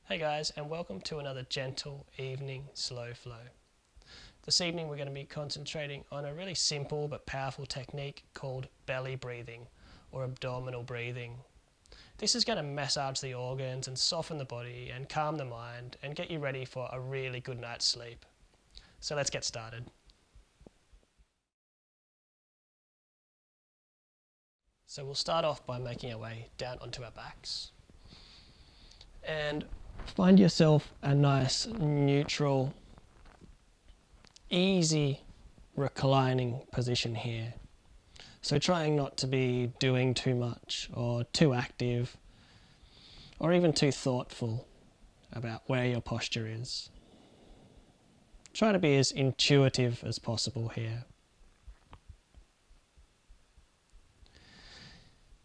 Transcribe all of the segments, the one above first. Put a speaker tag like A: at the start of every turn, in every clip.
A: Hey guys, and welcome to another gentle evening slow flow. This evening we're going to be concentrating on a really simple but powerful technique called belly breathing or abdominal breathing. This is going to massage the organs and soften the body and calm the mind and get you ready for a really good night's sleep. So let's get started. So we'll start off by making our way down onto our backs. And find yourself a nice, neutral, easy reclining position here. So trying not to be doing too much or too active or even too thoughtful about where your posture is. Try to be as intuitive as possible here.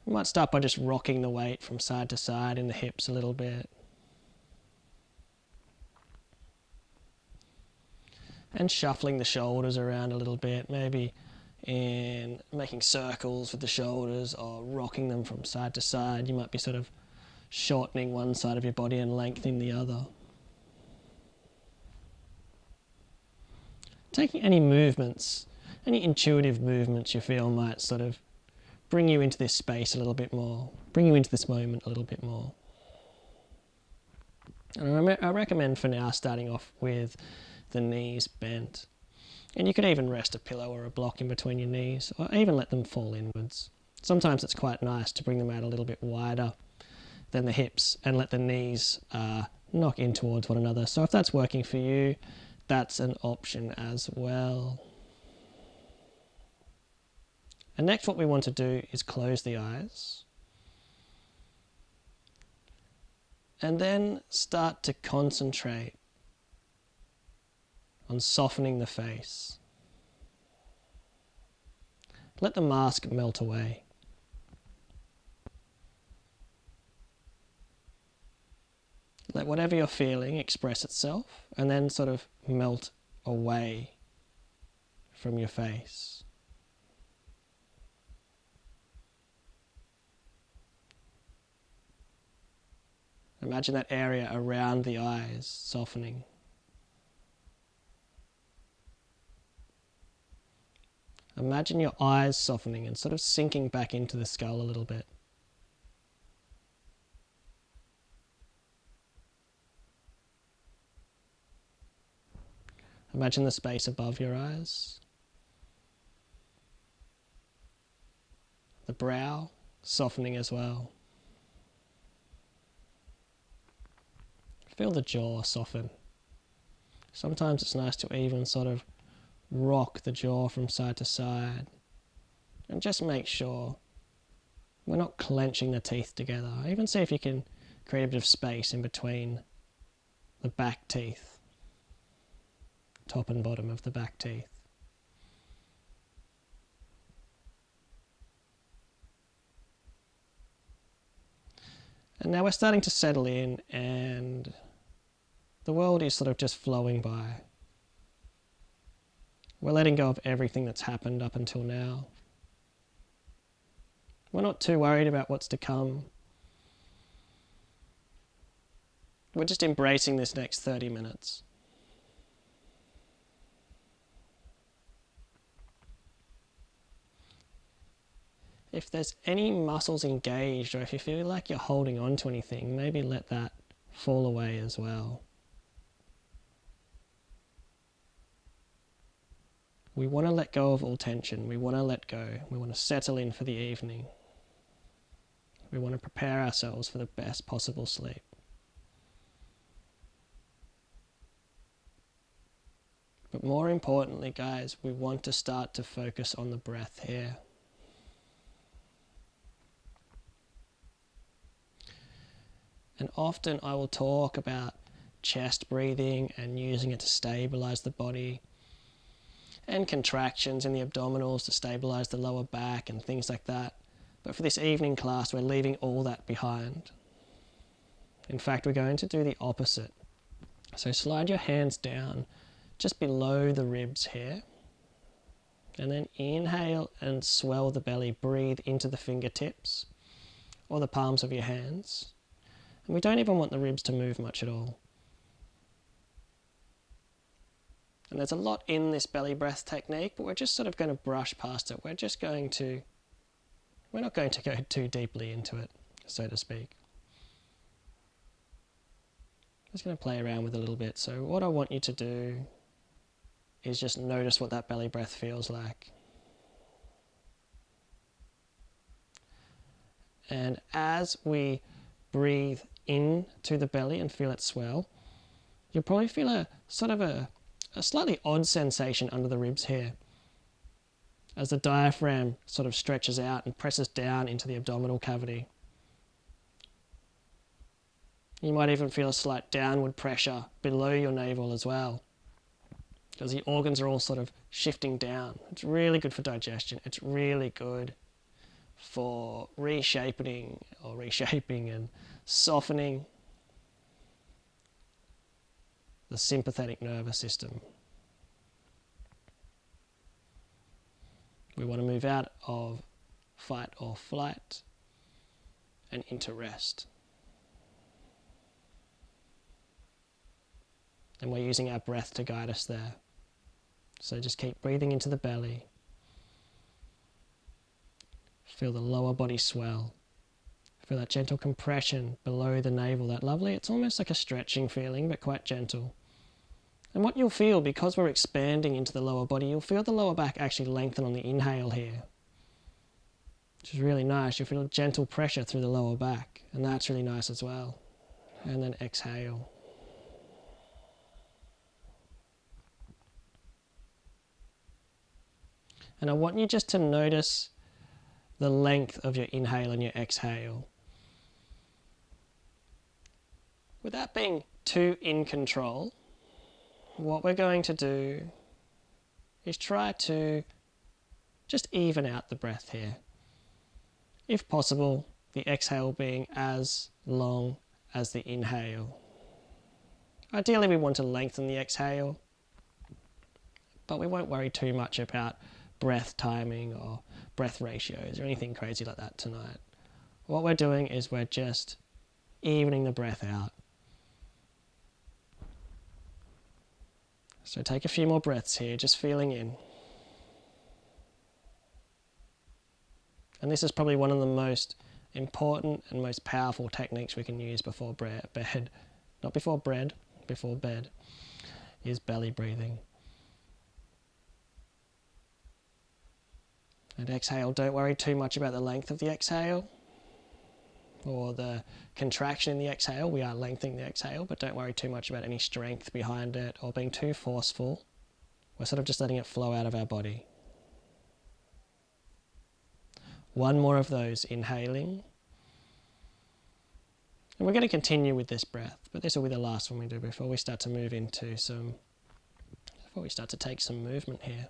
A: You might start by just rocking the weight from side to side in the hips a little bit. And shuffling the shoulders around a little bit, maybe in making circles with the shoulders or rocking them from side to side. You might be sort of shortening one side of your body and lengthening the other. Taking any movements, any intuitive movements you feel might sort of bring you into this space a little bit more, bring you into this moment a little bit more. And I recommend for now starting off with the knees bent. And you could even rest a pillow or a block in between your knees, or even let them fall inwards. Sometimes it's quite nice to bring them out a little bit wider than the hips and let the knees knock in towards one another. So if that's working for you, that's an option as well. And next what we want to do is close the eyes. And then start to concentrate on softening the face. Let the mask melt away. Let whatever you're feeling express itself and then sort of melt away from your face. Imagine that area around the eyes softening. Imagine your eyes softening and sort of sinking back into the skull a little bit. Imagine the space above your eyes. The brow softening as well. Feel the jaw soften. Sometimes it's nice to even sort of rock the jaw from side to side and just make sure we're not clenching the teeth together. Even see if you can create a bit of space in between the back teeth, top and bottom of the back teeth. And now we're starting to settle in and the world is sort of just flowing by. We're letting go of everything that's happened up until now. We're not too worried about what's to come. We're just embracing this next 30 minutes. If there's any muscles engaged or if you feel like you're holding on to anything, maybe let that fall away as well. We want to let go of all tension. We want to let go. We want to settle in for the evening. We want to prepare ourselves for the best possible sleep. But more importantly, guys, we want to start to focus on the breath here. And often I will talk about chest breathing and using it to stabilize the body, and contractions in the abdominals to stabilize the lower back and things like that. But for this evening class, we're leaving all that behind. In fact, we're going to do the opposite. So slide your hands down just below the ribs here. And then inhale and swell the belly. Breathe into the fingertips or the palms of your hands. And we don't even want the ribs to move much at all. And there's a lot in this belly breath technique, but we're just sort of going to brush past it. We're not going to go too deeply into it, so to speak. Just going to play around with it a little bit. So what I want you to do is just notice what that belly breath feels like. And as we breathe into the belly and feel it swell, you'll probably feel a slightly odd sensation under the ribs here, as the diaphragm sort of stretches out and presses down into the abdominal cavity. You might even feel a slight downward pressure below your navel as well, because the organs are all sort of shifting down. It's really good for digestion. It's really good for reshaping and softening the sympathetic nervous system. We want to move out of fight or flight and into rest. And we're using our breath to guide us there. So just keep breathing into the belly. Feel the lower body swell. Feel that gentle compression below the navel, that lovely, it's almost like a stretching feeling, but quite gentle. And what you'll feel, because we're expanding into the lower body, you'll feel the lower back actually lengthen on the inhale here, which is really nice. You'll feel gentle pressure through the lower back, and that's really nice as well. And then exhale. And I want you just to notice the length of your inhale and your exhale, without being too in control. What we're going to do is try to just even out the breath here. If possible, the exhale being as long as the inhale. Ideally, we want to lengthen the exhale, but we won't worry too much about breath timing or breath ratios or anything crazy like that tonight. What we're doing is we're just evening the breath out. So take a few more breaths here, just feeling in. And this is probably one of the most important and most powerful techniques we can use before bed, not before bread, before bed, is belly breathing. And exhale, don't worry too much about the length of the exhale or the contraction in the exhale. We are lengthening the exhale, but don't worry too much about any strength behind it or being too forceful. We're sort of just letting it flow out of our body. One more of those, inhaling. And we're going to continue with this breath, but this will be the last one we do before we start to take some movement here.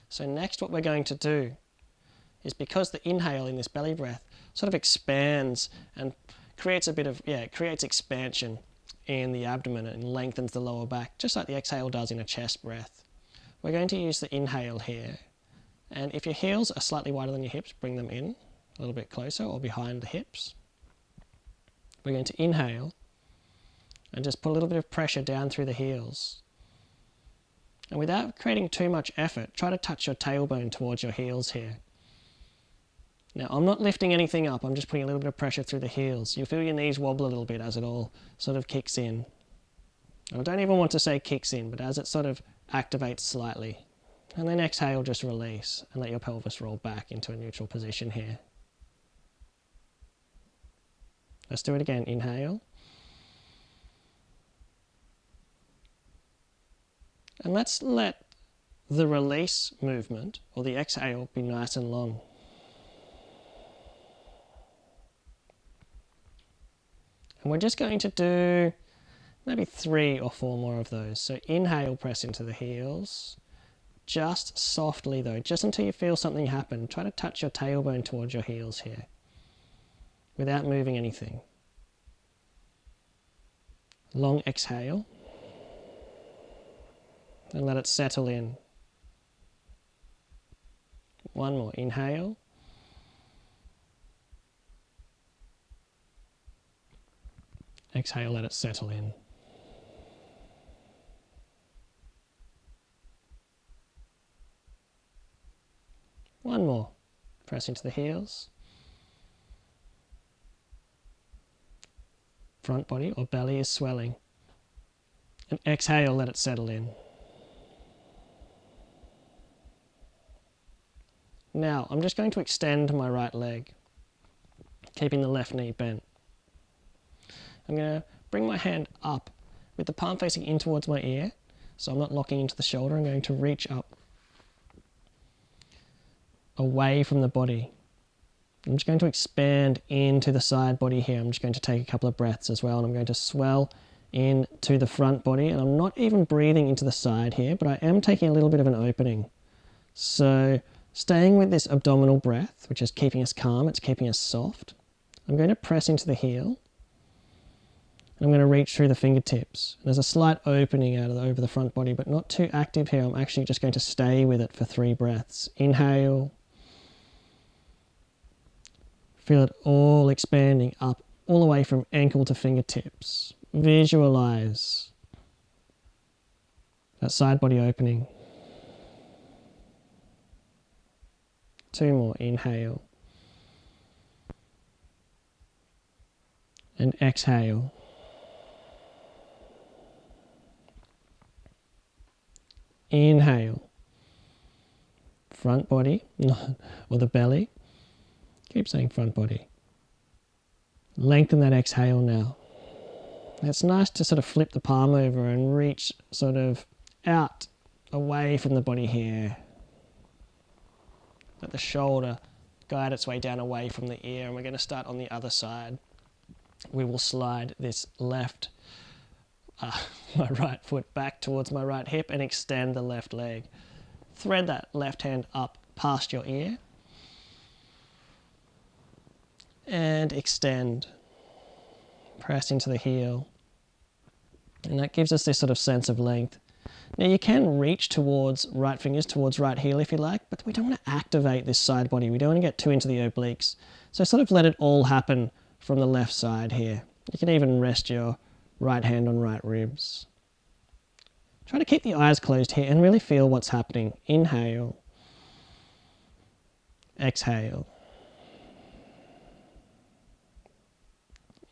A: So next what we're going to do is, because the inhale in this belly breath sort of expands and creates expansion in the abdomen and lengthens the lower back, just like the exhale does in a chest breath. We're going to use the inhale here. And if your heels are slightly wider than your hips, bring them in a little bit closer or behind the hips. We're going to inhale and just put a little bit of pressure down through the heels. And without creating too much effort, try to touch your tailbone towards your heels here. Now, I'm not lifting anything up, I'm just putting a little bit of pressure through the heels. You'll feel your knees wobble a little bit as it all sort of kicks in. I don't even want to say kicks in, but as it sort of activates slightly. And then exhale, just release and let your pelvis roll back into a neutral position here. Let's do it again. Inhale. And let's let the release movement, or the exhale, be nice and long. And we're just going to do maybe 3 or 4 more of those. So inhale, press into the heels. Just softly though, just until you feel something happen. Try to touch your tailbone towards your heels here, without moving anything. Long exhale. And let it settle in. One more. Inhale. exhale, let it settle in. One more. Press into the heels. Front body or belly is swelling. And exhale, let it settle in. Now, I'm just going to extend my right leg, keeping the left knee bent. I'm going to bring my hand up with the palm facing in towards my ear, so I'm not locking into the shoulder. I'm going to reach up away from the body. I'm just going to expand into the side body here. I'm just going to take a couple of breaths as well, and I'm going to swell into the front body, and I'm not even breathing into the side here, but I am taking a little bit of an opening. So staying with this abdominal breath, which is keeping us calm, it's keeping us soft. I'm going to press into the heel. I'm going to reach through the fingertips. There's a slight opening over the front body, but not too active here. I'm actually just going to stay with it for 3 breaths. Inhale. Feel it all expanding up, all the way from ankle to fingertips. Visualize that side body opening. 2 more. Inhale. And exhale. Inhale. Front body, or the belly. Keep saying front body. Lengthen that exhale now. It's nice to sort of flip the palm over and reach sort of out away from the body here. Let the shoulder guide its way down away from the ear, and we're going to start on the other side. We will slide this my right foot back towards my right hip and extend the left leg. Thread that left hand up past your ear and extend. Press into the heel. And that gives us this sort of sense of length. Now you can reach towards right fingers, towards right heel if you like, but we don't want to activate this side body. We don't want to get too into the obliques. So sort of let it all happen from the left side here. You can even rest your right hand on right ribs. Try to keep the eyes closed here and really feel what's happening. Inhale. Exhale.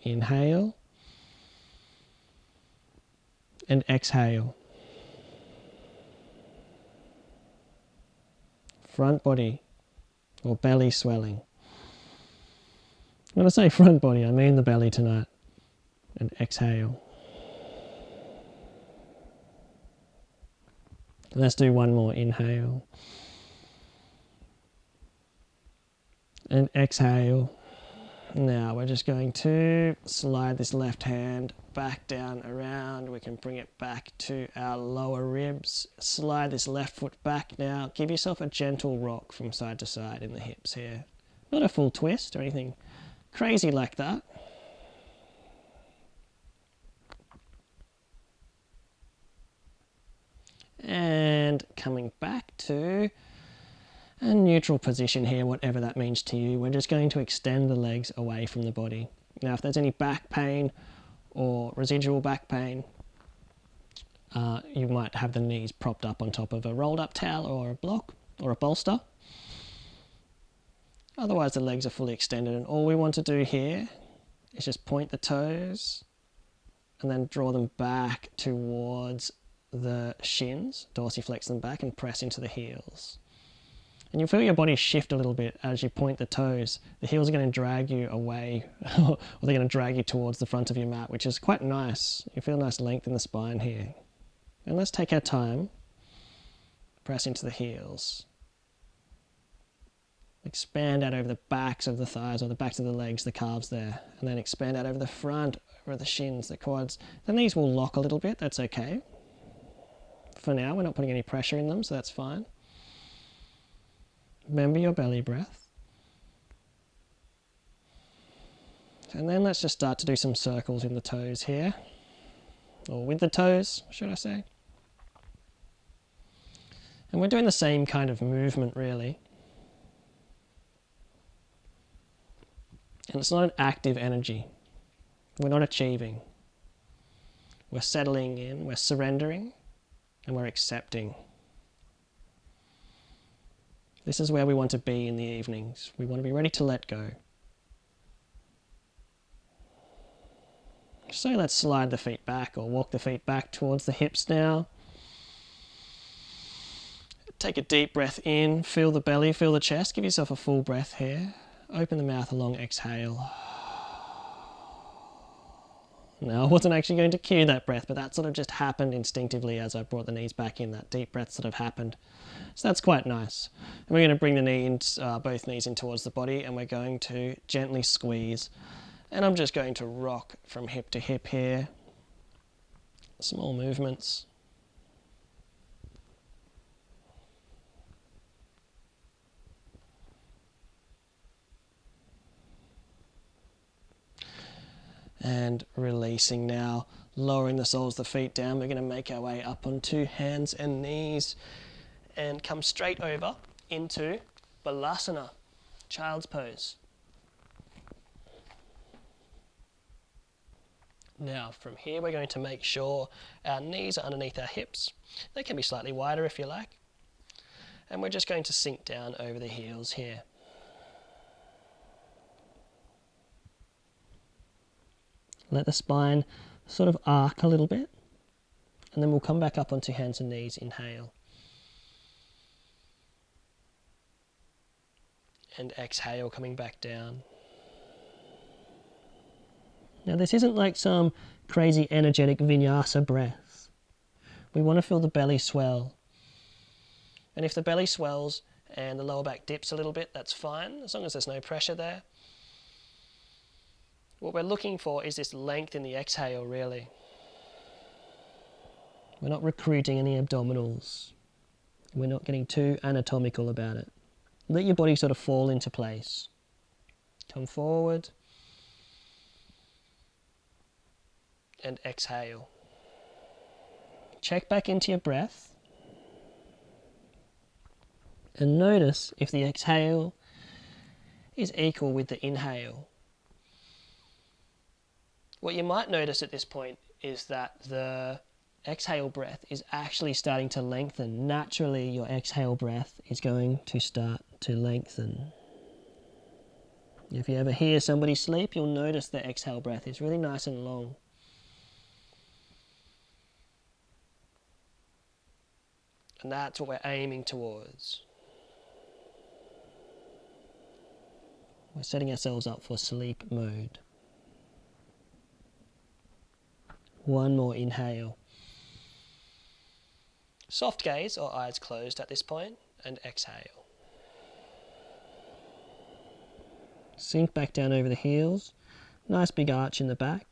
A: Inhale. And exhale. Front body or belly swelling. When I say front body, I mean the belly tonight. And exhale. Let's do one more. Inhale. And exhale. Now we're just going to slide this left hand back down around. We can bring it back to our lower ribs. Slide this left foot back now. Give yourself a gentle rock from side to side in the hips here. Not a full twist or anything crazy like that. And coming back to a neutral position here, whatever that means to you. We're just going to extend the legs away from the body. Now, if there's any back pain or residual back pain, you might have the knees propped up on top of a rolled up towel or a block or a bolster. Otherwise, the legs are fully extended, and all we want to do here is just point the toes and then draw them back towards the shins, dorsiflex them back and press into the heels. And you'll feel your body shift a little bit as you point the toes. The heels are going to drag you away, or they're going to drag you towards the front of your mat, which is quite nice. You feel nice length in the spine here. And let's take our time. Press into the heels. Expand out over the backs of the thighs, or the backs of the legs, the calves there. And then expand out over the front, over the shins, the quads. The knees will lock a little bit, that's okay. For now, we're not putting any pressure in them, so that's fine. Remember your belly breath. And then let's just start to do some circles in the toes here. Or with the toes, should I say. And we're doing the same kind of movement, really. And it's not an active energy. We're not achieving. We're settling in, we're surrendering, and we're accepting. This is where we want to be in the evenings. We want to be ready to let go. So let's slide the feet back or walk the feet back towards the hips now. Take a deep breath in, feel the belly, feel the chest. Give yourself a full breath here. Open the mouth, a long exhale. Now, I wasn't actually going to cue that breath, but that sort of just happened instinctively as I brought the knees back in. That deep breath sort of happened. So that's quite nice. And we're going to bring the both knees in towards the body, and we're going to gently squeeze. And I'm just going to rock from hip to hip here. Small movements. And releasing now, lowering the soles of the feet down. We're going to make our way up onto hands and knees and come straight over into Balasana, child's pose. Now from here we're going to make sure our knees are underneath our hips. They can be slightly wider if you like. And we're just going to sink down over the heels here. Let the spine sort of arc a little bit. And then we'll come back up onto hands and knees. Inhale. And exhale, coming back down. Now this isn't like some crazy energetic vinyasa breath. We want to feel the belly swell. And if the belly swells and the lower back dips a little bit, that's fine, as long as there's no pressure there. What we're looking for is this length in the exhale, really. We're not recruiting any abdominals. We're not getting too anatomical about it. Let your body sort of fall into place. Come forward. And exhale. Check back into your breath. And notice if the exhale is equal with the inhale. What you might notice at this point is that the exhale breath is actually starting to lengthen. Naturally, your exhale breath is going to start to lengthen. If you ever hear somebody sleep, you'll notice the exhale breath is really nice and long. And that's what we're aiming towards. We're setting ourselves up for sleep mode. One more inhale. Soft gaze or eyes closed at this point, and exhale. Sink back down over the heels. Nice big arch in the back.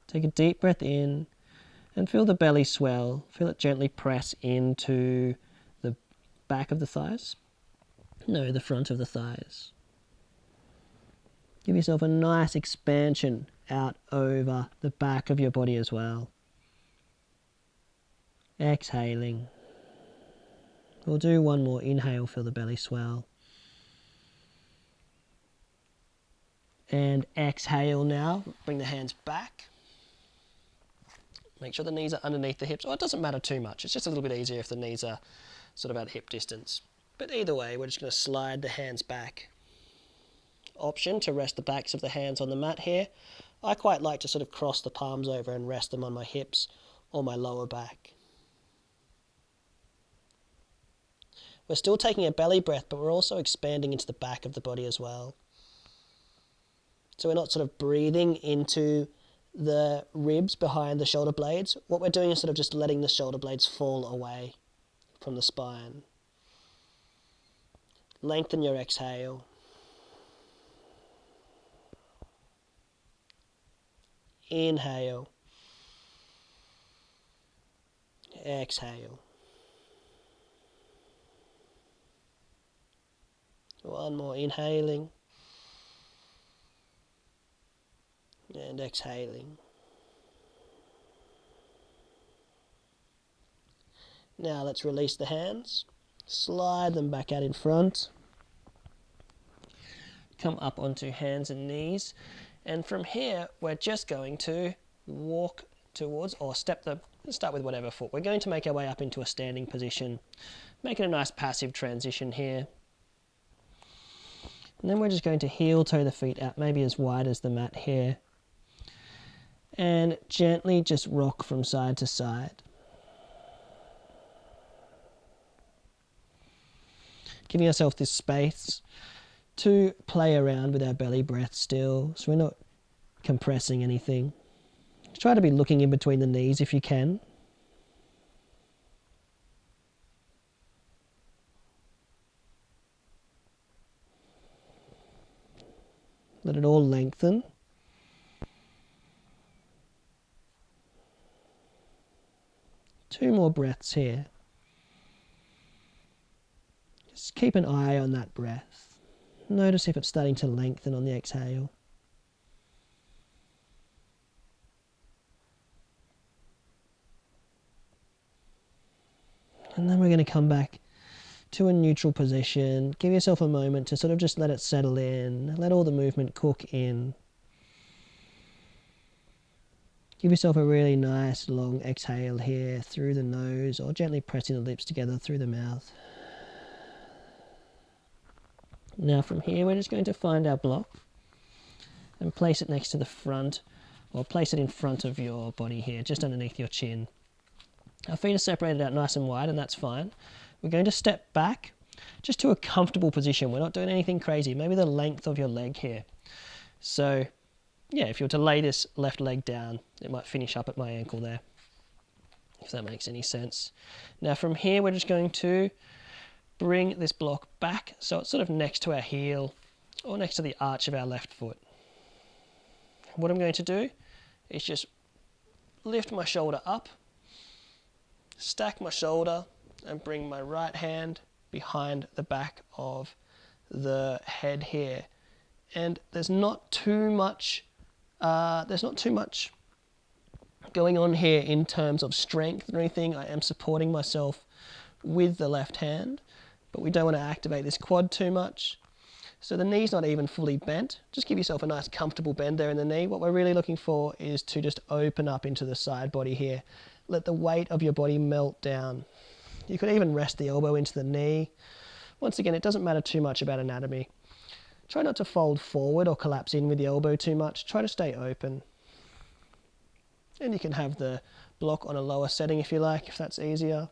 A: Take a deep breath in and feel the belly swell. Feel it gently press into the back of the thighs. No, the front of the thighs. Give yourself a nice expansion out over the back of your body as well. Exhaling. We'll do one more inhale, feel the belly swell. And exhale now, bring the hands back. Make sure the knees are underneath the hips. Oh, it doesn't matter too much. It's just a little bit easier if the knees are sort of at hip distance. But either way, we're just going to slide the hands back. Option to rest the backs of the hands on the mat here. I quite like to sort of cross the palms over and rest them on my hips or my lower back. We're still taking a belly breath, but we're also expanding into the back of the body as well. So we're not sort of breathing into the ribs behind the shoulder blades. What we're doing is sort of just letting the shoulder blades fall away from the spine. Lengthen your exhale. Inhale. Exhale. One more inhaling. And exhaling. Now let's release the hands. Slide them back out in front. Come up onto hands and knees And from here, we're just going to walk towards, or let's start with whatever foot. We're going to make our way up into a standing position, making a nice passive transition here. And then we're just going to heel toe the feet out, maybe as wide as the mat here. And gently just rock from side to side. Giving ourselves this space to play around with our belly breath still, so we're not compressing anything. Try to be looking in between the knees if you can. Let it all lengthen. Two more breaths here. Just keep an eye on that breath. Notice if it's starting to lengthen on the exhale. And then we're going to come back to a neutral position. Give yourself a moment to sort of just let it settle in. Let all the movement cook in. Give yourself a really nice long exhale here through the nose, or gently pressing the lips together through the mouth. Now from here, we're just going to find our block and place it next to the front, or place it in front of your body here, just underneath your chin. Our feet are separated out nice and wide, and that's fine. We're going to step back just to a comfortable position. We're not doing anything crazy. Maybe the length of your leg here. So, yeah, if you were to lay this left leg down, it might finish up at my ankle there, if that makes any sense. Now from here, we're just going to bring this block back so it's sort of next to our heel, or next to the arch of our left foot. What I'm going to do is just lift my shoulder up, stack my shoulder, and bring my right hand behind the back of the head here. And there's not too much going on here in terms of strength or anything. I am supporting myself with the left hand, but we don't want to activate this quad too much. So the knee's not even fully bent. Just give yourself a nice comfortable bend there in the knee. What we're really looking for is to just open up into the side body here. Let the weight of your body melt down. You could even rest the elbow into the knee. Once again, it doesn't matter too much about anatomy. Try not to fold forward or collapse in with the elbow too much. Try to stay open. And you can have the block on a lower setting if you like, if that's easier.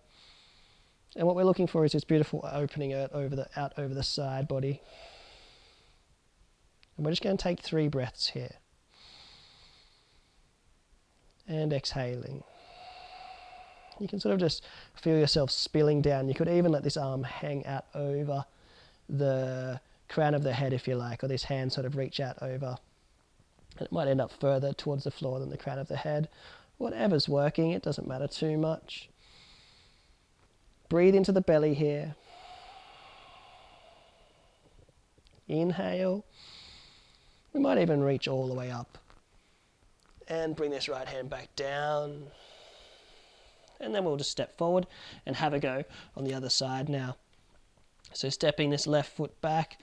A: And what we're looking for is this beautiful opening out over the side body. And we're just going to take 3 breaths here. And exhaling. You can sort of just feel yourself spilling down. You could even let this arm hang out over the crown of the head if you like, or this hand sort of reach out over. And it might end up further towards the floor than the crown of the head. Whatever's working, it doesn't matter too much. Breathe into the belly here. Inhale. We might even reach all the way up. And bring this right hand back down. And then we'll just step forward and have a go on the other side now. So stepping this left foot back.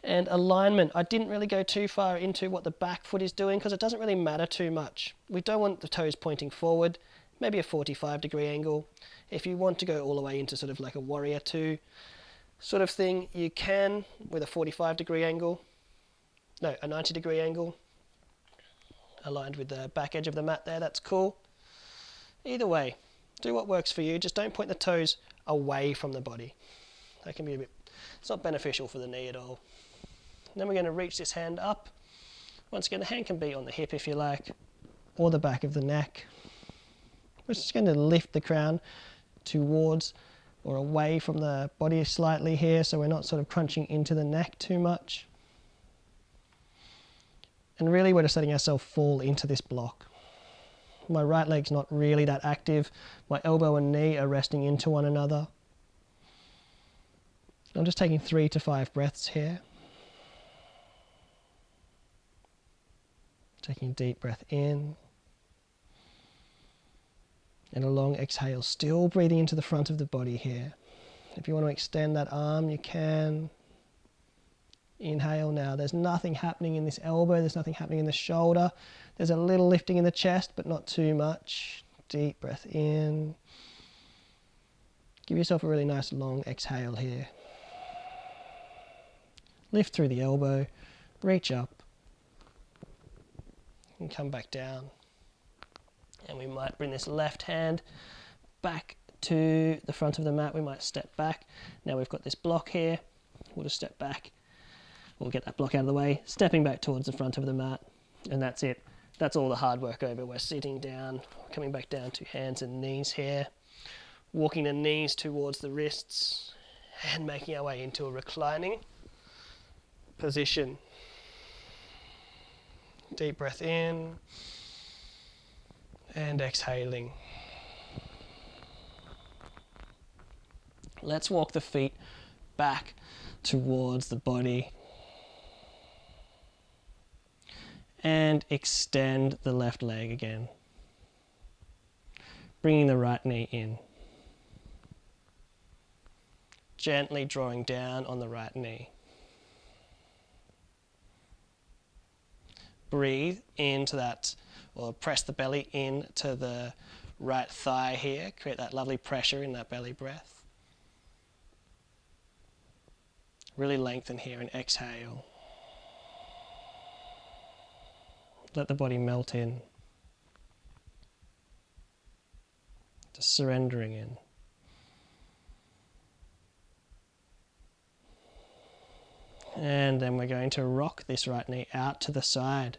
A: And alignment, I didn't really go too far into what the back foot is doing because it doesn't really matter too much. We don't want the toes pointing forward, maybe a 45-degree angle. If you want to go all the way into sort of like a warrior 2 sort of thing, you can with a 45-degree angle. No, a 90-degree angle. Aligned with the back edge of the mat there, that's cool. Either way, do what works for you. Just don't point the toes away from the body. That can be it's not beneficial for the knee at all. And then we're going to reach this hand up. Once again, the hand can be on the hip if you like, or the back of the neck. We're just going to lift the crown towards or away from the body slightly here, so we're not sort of crunching into the neck too much. And really we're just letting ourselves fall into this block. My right leg's not really that active. My elbow and knee are resting into one another. I'm just taking 3 to 5 breaths here. Taking a deep breath in. And a long exhale, still breathing into the front of the body here. If you want to extend that arm, you can. Inhale now. There's nothing happening in this elbow. There's nothing happening in the shoulder. There's a little lifting in the chest, but not too much. Deep breath in. Give yourself a really nice long exhale here. Lift through the elbow. Reach up. And come back down. And we might bring this left hand back to the front of the mat. We might step back. Now we've got this block here. We'll just step back. We'll get that block out of the way, stepping back towards the front of the mat, and that's it. That's all the hard work over. We're sitting down, coming back down to hands and knees here, walking the knees towards the wrists, and making our way into a reclining position. Deep breath in, and exhaling. Let's walk the feet back towards the body. And extend the left leg again. Bringing the right knee in. Gently drawing down on the right knee. Breathe into that, or press the belly into the right thigh here. Create that lovely pressure in that belly breath. Really lengthen here and exhale. Let the body melt in. Just surrendering in. And then we're going to rock this right knee out to the side.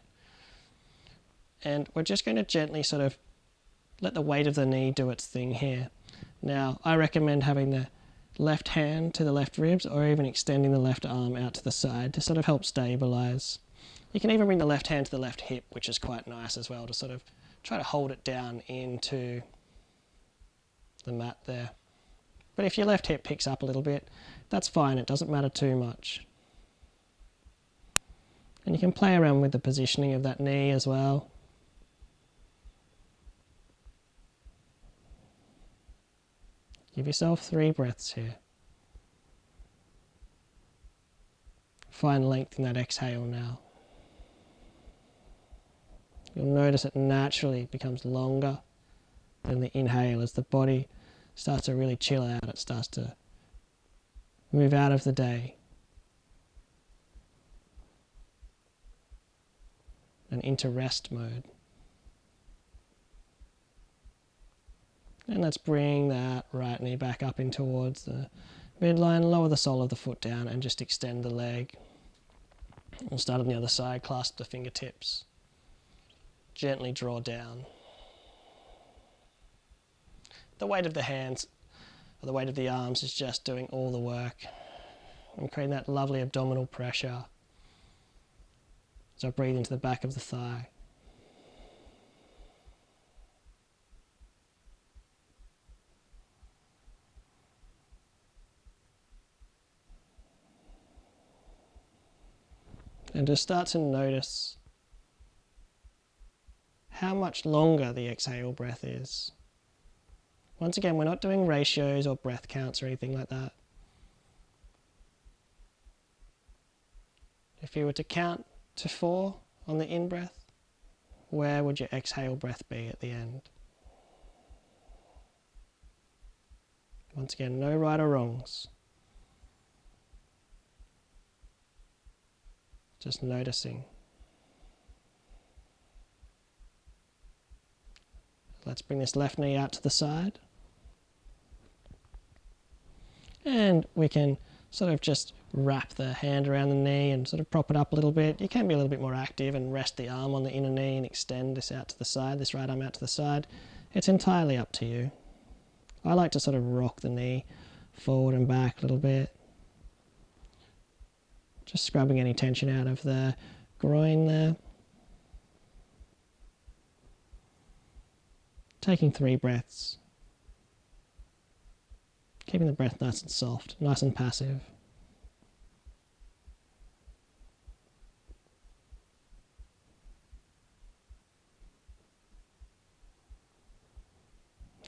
A: And we're just going to gently sort of let the weight of the knee do its thing here. Now, I recommend having the left hand to the left ribs, or even extending the left arm out to the side to sort of help stabilize. You can even bring the left hand to the left hip, which is quite nice as well, to sort of try to hold it down into the mat there. But if your left hip picks up a little bit, that's fine. It doesn't matter too much. And you can play around with the positioning of that knee as well. Give yourself 3 breaths here. Find length in that exhale now. You'll notice it naturally becomes longer than the inhale as the body starts to really chill out. It starts to move out of the day and into rest mode. And let's bring that right knee back up in towards the midline, lower the sole of the foot down and just extend the leg. We'll start on the other side, clasp the fingertips. Gently draw down. The weight of the hands, or the weight of the arms, is just doing all the work. I'm creating that lovely abdominal pressure. So I breathe into the back of the thigh. And just start to notice how much longer the exhale breath is. Once again, we're not doing ratios or breath counts or anything like that. If you were to count to 4 on the in-breath, where would your exhale breath be at the end? Once again, no right or wrongs. Just noticing. Let's bring this left knee out to the side. And we can sort of just wrap the hand around the knee and sort of prop it up a little bit. You can be a little bit more active and rest the arm on the inner knee and extend this out to the side, this right arm out to the side. It's entirely up to you. I like to sort of rock the knee forward and back a little bit. Just scrubbing any tension out of the groin there. Taking 3 breaths. Keeping the breath nice and soft, nice and passive.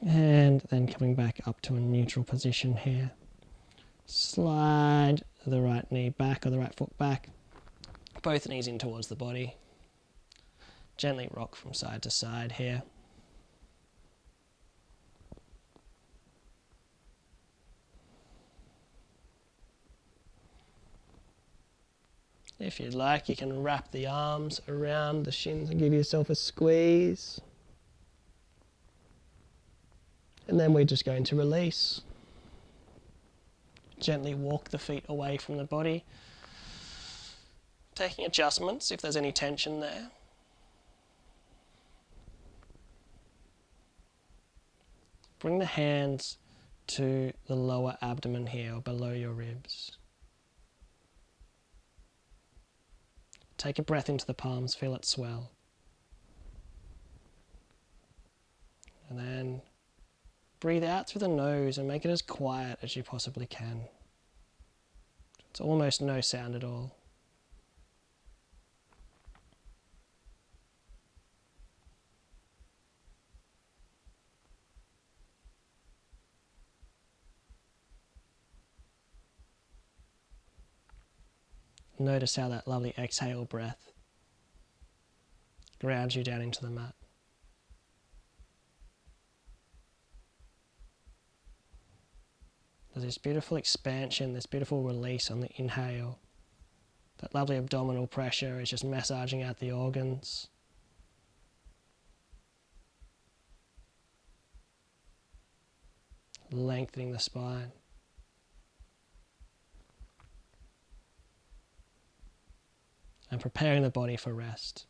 A: And then coming back up to a neutral position here. Slide the right knee back or the right foot back. Both knees in towards the body. Gently rock from side to side here. If you'd like, you can wrap the arms around the shins and give yourself a squeeze. And then we're just going to release. Gently walk the feet away from the body, taking adjustments if there's any tension there. Bring the hands to the lower abdomen here, or below your ribs. Take a breath into the palms, feel it swell. And then breathe out through the nose and make it as quiet as you possibly can. It's almost no sound at all. Notice how that lovely exhale breath grounds you down into the mat. There's this beautiful expansion, this beautiful release on the inhale. That lovely abdominal pressure is just massaging out the organs. Lengthening the spine. And preparing the body for rest.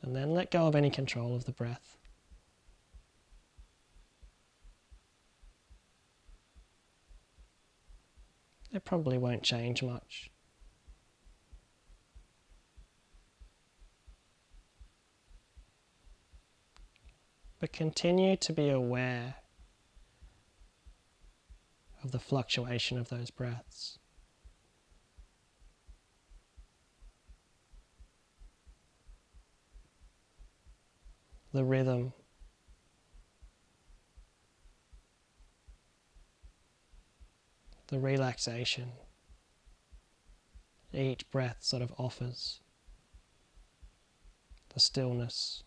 A: And then let go of any control of the breath. It probably won't change much. But continue to be aware of the fluctuation of those breaths. The rhythm. The relaxation each breath sort of offers. The stillness.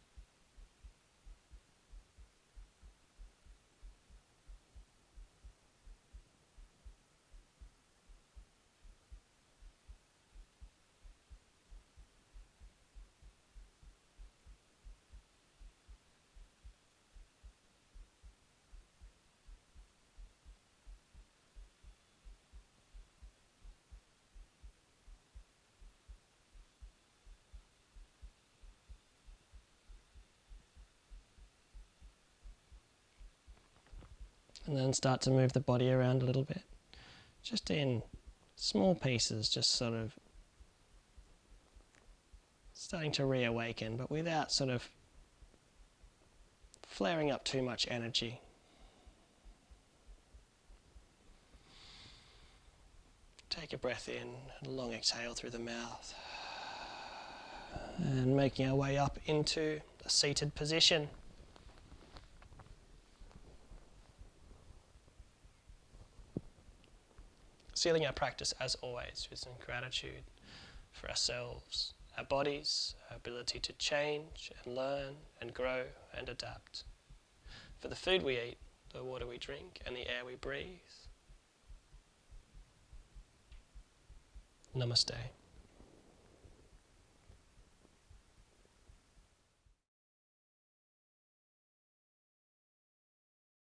A: And then start to move the body around a little bit. Just in small pieces, just sort of starting to reawaken, but without sort of flaring up too much energy. Take a breath in, and a long exhale through the mouth. And making our way up into a seated position. Sealing our practice, as always, with some gratitude for ourselves, our bodies, our ability to change and learn and grow and adapt. For the food we eat, the water we drink, and the air we breathe. Namaste.